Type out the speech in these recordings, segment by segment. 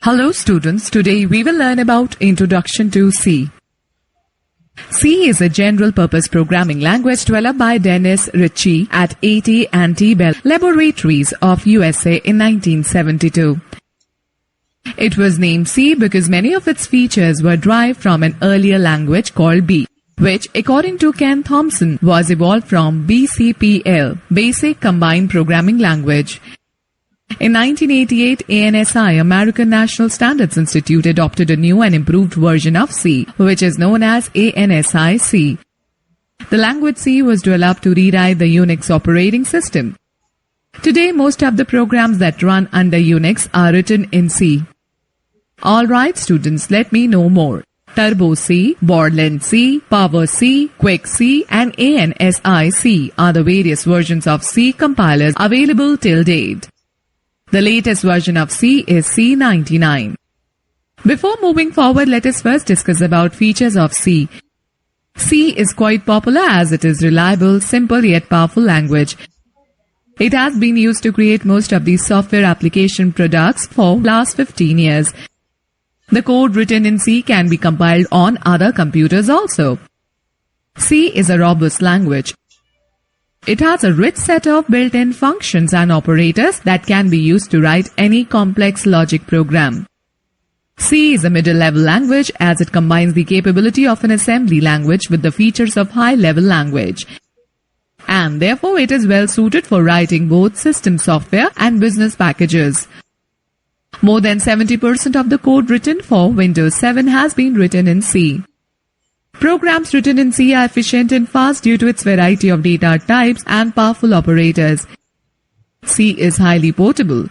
Hello students, today we will learn about Introduction to C. C is a general-purpose programming language developed by Dennis Ritchie at AT&T Bell Laboratories of USA in 1972. It was named C because many of its features were derived from an earlier language called B, which, according to Ken Thompson, was evolved from BCPL, Basic Combined Programming Language. In 1988, ANSI, American National Standards Institute, adopted a new and improved version of C, which is known as ANSI-C. The language C was developed to rewrite the Unix operating system. Today, most of the programs that run under Unix are written in C. Alright students, let me know more. Turbo C, Borderland C, Power C, Quick C, and ANSI-C are the various versions of C compilers available till date. The latest version of C is C99. Before moving forward, let us first discuss about features of C. C is quite popular as it is reliable, simple yet powerful language. It has been used to create most of the software application products for last 15 years. The code written in C can be compiled on other computers also. C is a robust language. It has a rich set of built-in functions and operators that can be used to write any complex logic program. C is a middle-level language as it combines the capability of an assembly language with the features of high-level language. And therefore it is well suited for writing both system software and business packages. More than 70% of the code written for Windows 7 has been written in C. Programs written in C are efficient and fast due to its variety of data types and powerful operators. C is highly portable.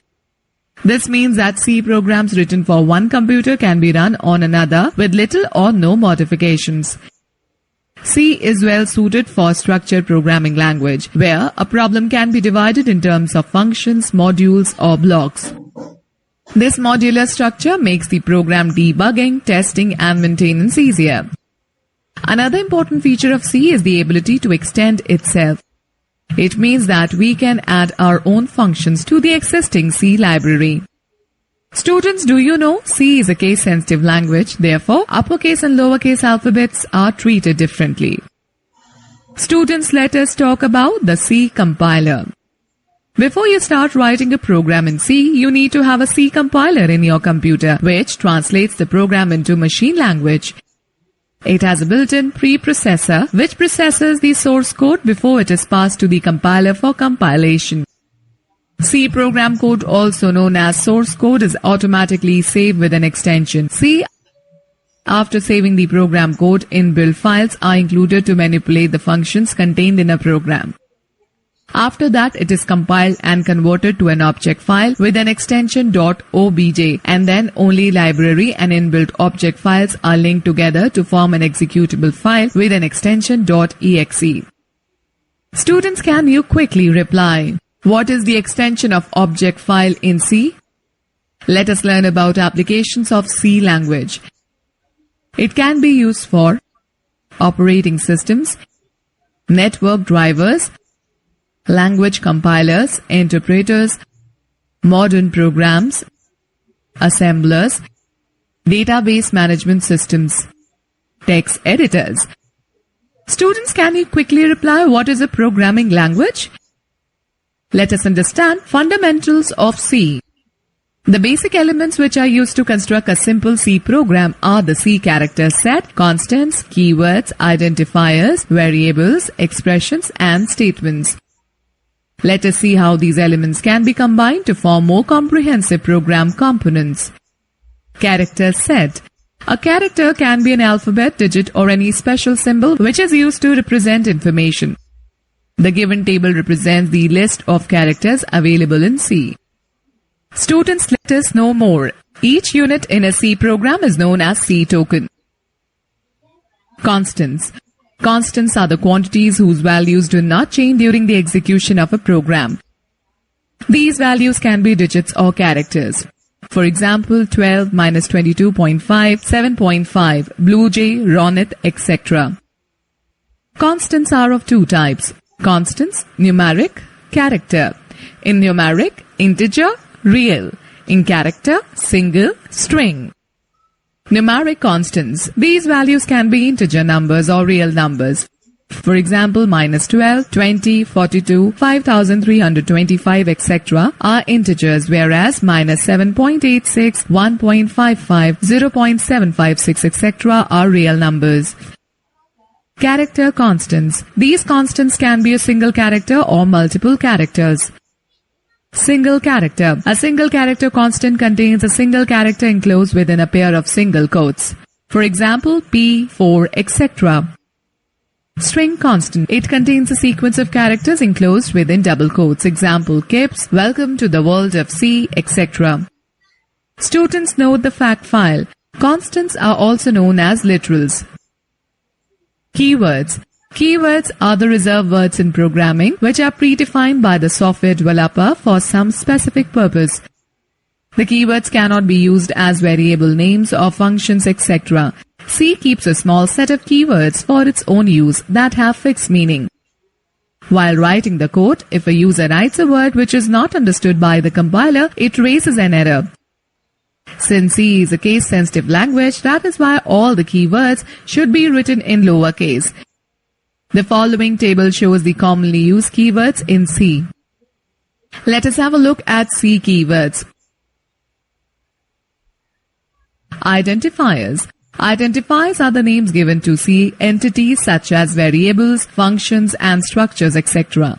This means that C programs written for one computer can be run on another with little or no modifications. C is well suited for structured programming language, where a problem can be divided in terms of functions, modules, or blocks. This modular structure makes the program debugging, testing, and maintenance easier. Another important feature of C is the ability to extend itself. It means that we can add our own functions to the existing C library. Students, do you know C is a case-sensitive language, therefore uppercase and lowercase alphabets are treated differently. Students, let us talk about the C compiler. Before you start writing a program in C, you need to have a C compiler in your computer, which translates the program into machine language. It has a built-in preprocessor which processes the source code before it is passed to the compiler for compilation. C program code, also known as source code, is automatically saved with an extension C. After saving the program code, inbuilt files are included to manipulate the functions contained in a program. After that, it is compiled and converted to an object file with an extension .obj, and then only library and inbuilt object files are linked together to form an executable file with an extension .exe. Students, can you quickly reply? What is the extension of object file in C? Let us learn about applications of C language. It can be used for operating systems, network drivers, language compilers, interpreters, modern programs, assemblers, database management systems, text editors. Students, can you quickly reply what is a programming language? Let us understand fundamentals of C. The basic elements which are used to construct a simple C program are the C character set, constants, keywords, identifiers, variables, expressions, and statements. Let us see how these elements can be combined to form more comprehensive program components. Character set. A character can be an alphabet, digit, or any special symbol which is used to represent information. The given table represents the list of characters available in C. Students, let us know more. Each unit in a C program is known as C token. Constants. Constants are the quantities whose values do not change during the execution of a program. These values can be digits or characters. For example, 12 minus 22.5, 7.5, Blue Jay, Ronit, etc. Constants are of two types. Constants, numeric, character. In numeric, integer, real. In character, single, string. Numeric constants. These values can be integer numbers or real numbers. For example, -12, 20, 42, 5325, etc. are integers, whereas -7.86, 1.55, 0.756, etc. are real numbers. Character constants. These constants can be a single character or multiple characters. Single character. A single character constant contains a single character enclosed within a pair of single quotes. For example, P, 4, etc. String constant. It contains a sequence of characters enclosed within double quotes. Example, Kips, welcome to the world of C, etc. Students note the fact file. Constants are also known as literals. Keywords. Keywords are the reserved words in programming which are predefined by the software developer for some specific purpose. The keywords cannot be used as variable names or functions, etc. C keeps a small set of keywords for its own use that have fixed meaning. While writing the code, if a user writes a word which is not understood by the compiler, it raises an error. Since C is a case-sensitive language, that is why all the keywords should be written in lowercase. The following table shows the commonly used keywords in C. Let us have a look at C keywords. Identifiers. Identifiers are the names given to C entities such as variables, functions, and structures, etc.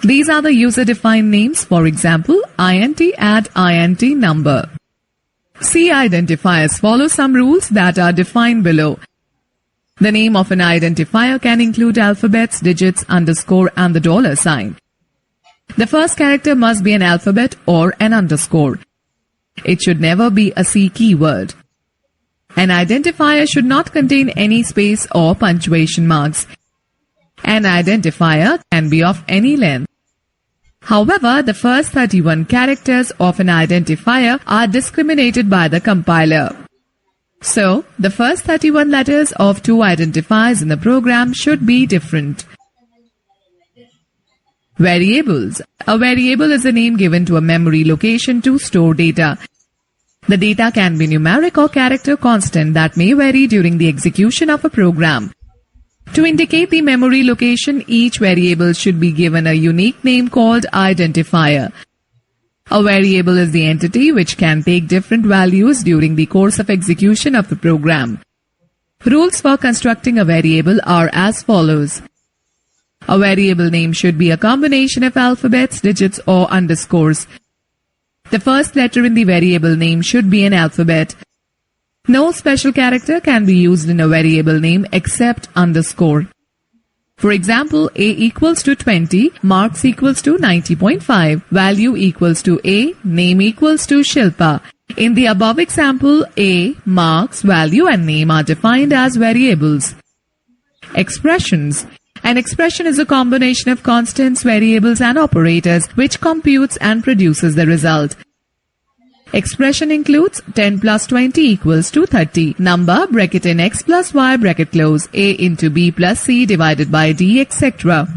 These are the user-defined names, for example, int add int number. C identifiers follow some rules that are defined below. The name of an identifier can include alphabets, digits, underscore, and the dollar sign. The first character must be an alphabet or an underscore. It should never be a C keyword. An identifier should not contain any space or punctuation marks. An identifier can be of any length. However, the first 31 characters of an identifier are discriminated by the compiler. So, the first 31 letters of two identifiers in the program should be different. Variables. A variable is a name given to a memory location to store data. The data can be numeric or character constant that may vary during the execution of a program. To indicate the memory location, each variable should be given a unique name called identifier. A variable is the entity which can take different values during the course of execution of the program. Rules for constructing a variable are as follows. A variable name should be a combination of alphabets, digits, or underscores. The first letter in the variable name should be an alphabet. No special character can be used in a variable name except underscore. For example, A equals to 20, marks equals to 90.5, value equals to A, name equals to Shilpa. In the above example, A, marks, value and name are defined as variables. Expressions. An expression is a combination of constants, variables and operators which computes and produces the result. Expression includes 10 plus 20 equals to 30. Number, bracket in x plus y, bracket close, a into b plus c divided by d, etc.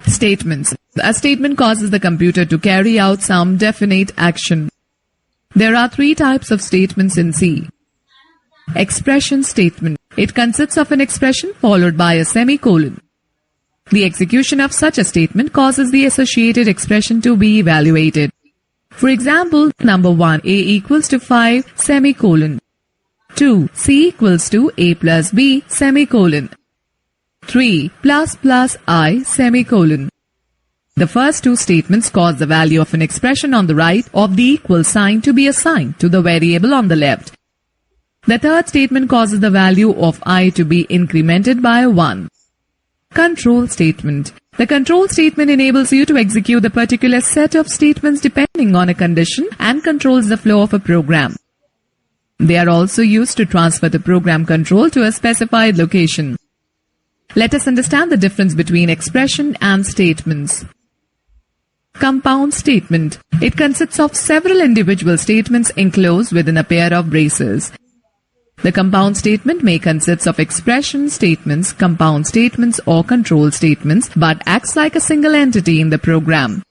Statements. A statement causes the computer to carry out some definite action. There are three types of statements in C. Expression statement. It consists of an expression followed by a semicolon. The execution of such a statement causes the associated expression to be evaluated. For example, number 1, A equals to 5, semicolon. 2, C equals to A plus B, semicolon. 3, plus plus I, semicolon. The first two statements cause the value of an expression on the right of the equal sign to be assigned to the variable on the left. The third statement causes the value of I to be incremented by 1. Control statement. The control statement enables you to execute a particular set of statements depending on a condition and controls the flow of a program. They are also used to transfer the program control to a specified location. Let us understand the difference between expression and statements. Compound statement. It consists of several individual statements enclosed within a pair of braces. The compound statement may consist of expression statements, compound statements, or control statements, but acts like a single entity in the program.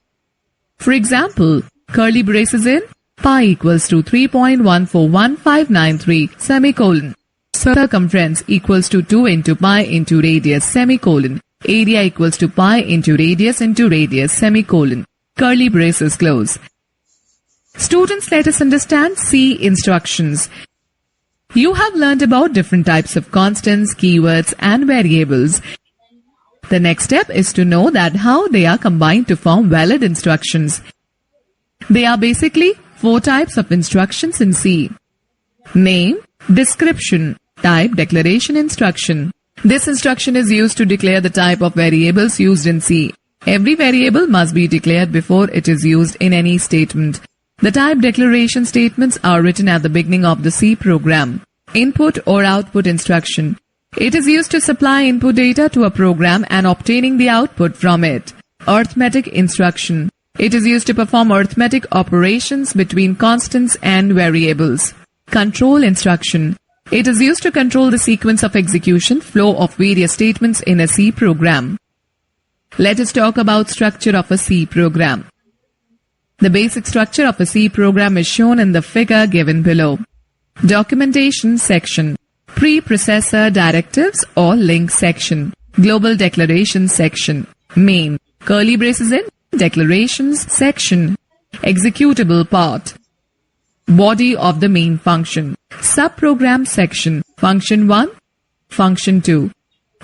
For example, curly braces in, Pi equals to 3.141593 semicolon. Circumference equals to 2 into pi into radius semicolon. Area equals to pi into radius semicolon. Curly braces close. Students, let us understand C instructions. You have learned about different types of constants, keywords and variables. The next step is to know that how they are combined to form valid instructions. They are basically 4 types of instructions in C. Name, description, type, declaration, instruction. This instruction is used to declare the type of variables used in C. Every variable must be declared before it is used in any statement. The type declaration statements are written at the beginning of the C program. Input or output instruction. It is used to supply input data to a program and obtaining the output from it. Arithmetic instruction. It is used to perform arithmetic operations between constants and variables. Control instruction. It is used to control the sequence of execution flow of various statements in a C program. Let us talk about structure of a C program. The basic structure of a C program is shown in the figure given below. Documentation section, preprocessor directives or link section, global declaration section, main, curly braces in, declarations section, executable part, body of the main function, subprogram section, function 1, function 2,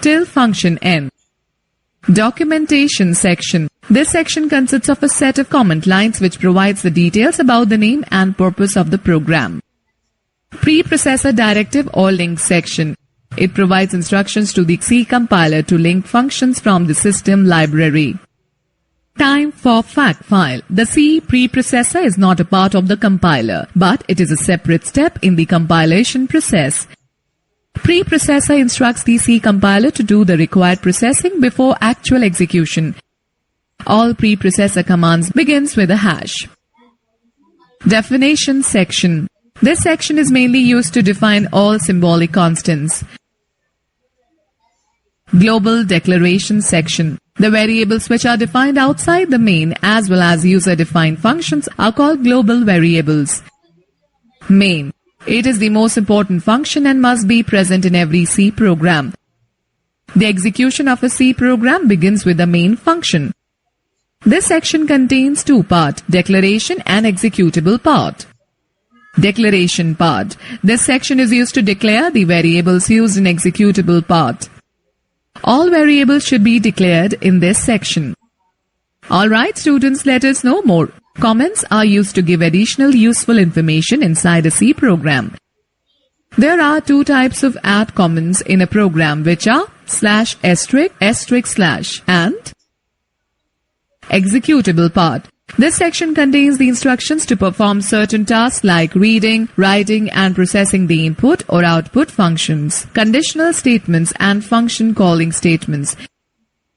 till function n. Documentation section. This section consists of a set of comment lines which provides the details about the name and purpose of the program. Preprocessor directive or link section. It provides instructions to the C compiler to link functions from the system library. Time for fact file. The C preprocessor is not a part of the compiler, but it is a separate step in the compilation process. Preprocessor instructs the C compiler to do the required processing before actual execution. All preprocessor commands begins with a hash. Definition section. This section is mainly used to define all symbolic constants. Global declaration section. The variables which are defined outside the main as well as user-defined functions are called global variables. Main. It is the most important function and must be present in every C program. The execution of a C program begins with the main function. This section contains 2 parts, declaration and executable part. Declaration part. This section is used to declare the variables used in executable part. All variables should be declared in this section. Alright students, let us know more. Comments are used to give additional useful information inside a C program. There are 2 types of add comments in a program which are ***/ and executable part. This section contains the instructions to perform certain tasks like reading, writing and processing the input or output functions, conditional statements and function calling statements.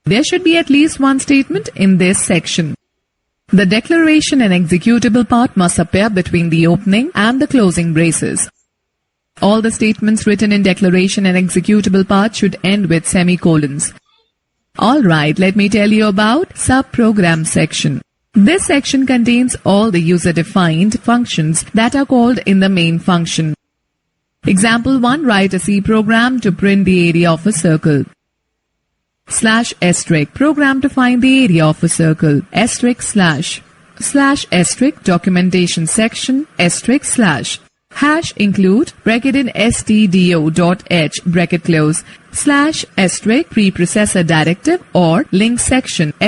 There should be at least 1 statement in this section. The declaration and executable part must appear between the opening and the closing braces. All the statements written in declaration and executable part should end with semicolons. Alright, let me tell you about subprogram section. This section contains all the user-defined functions that are called in the main function. Example 1. Write a C program to print the area of a circle. /* program to find the area of a circle. */ documentation section. */ hash include bracket in stdio.h bracket close / preprocessor directive or link section */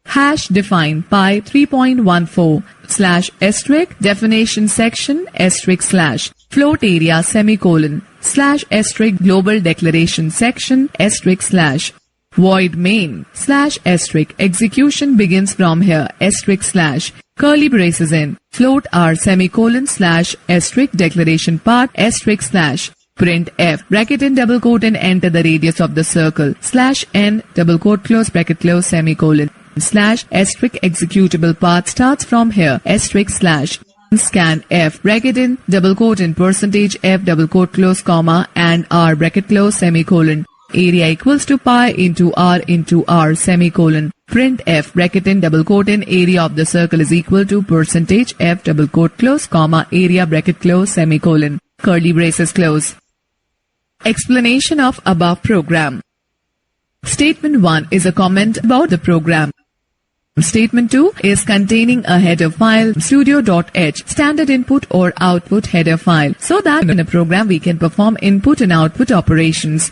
hash define pi 3.14 * definition section * float area semicolon / global declaration section * void main / execution begins from here * curly braces in float r semicolon / declaration part * print f bracket in double quote and enter the radius of the circle / n double quote close bracket close semicolon / executable part starts from here * scan f bracket in double quote in percentage f double quote close comma and r bracket close semicolon area equals to pi into r semicolon. Print f bracket in double quote in area of the circle is equal to percentage f double quote close comma area bracket close semicolon. Curly braces close. Explanation of above program. Statement 1 is a comment about the program. Statement 2 is containing a header file studio.h standard input or output header file so that in a program we can perform input and output operations.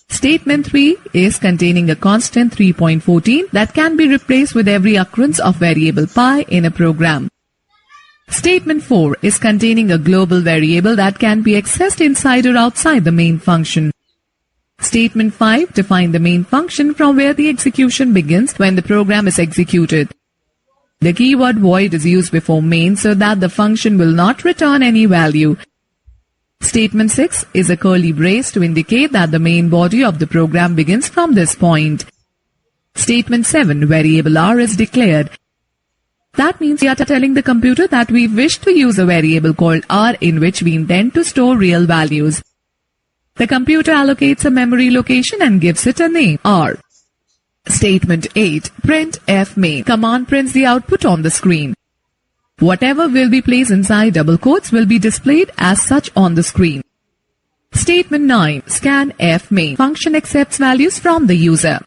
Statement 3 is containing a constant 3.14 that can be replaced with every occurrence of variable pi in a program. Statement 4 is containing a global variable that can be accessed inside or outside the main function. Statement 5 defines the main function from where the execution begins when the program is executed. The keyword void is used before main so that the function will not return any value. Statement 6 is a curly brace to indicate that the main body of the program begins from this point. Statement 7, variable r is declared. That means we are telling the computer that we wish to use a variable called r in which we intend to store real values. The computer allocates a memory location and gives it a name, r. Statement 8, print f main. Command prints the output on the screen. Whatever will be placed inside double quotes will be displayed as such on the screen. Statement 9, scan f main. Function accepts values from the user.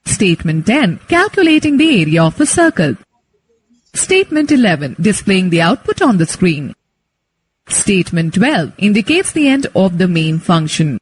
Statement 10, calculating the area of a circle. Statement 11, displaying the output on the screen. Statement 12 indicates the end of the main function.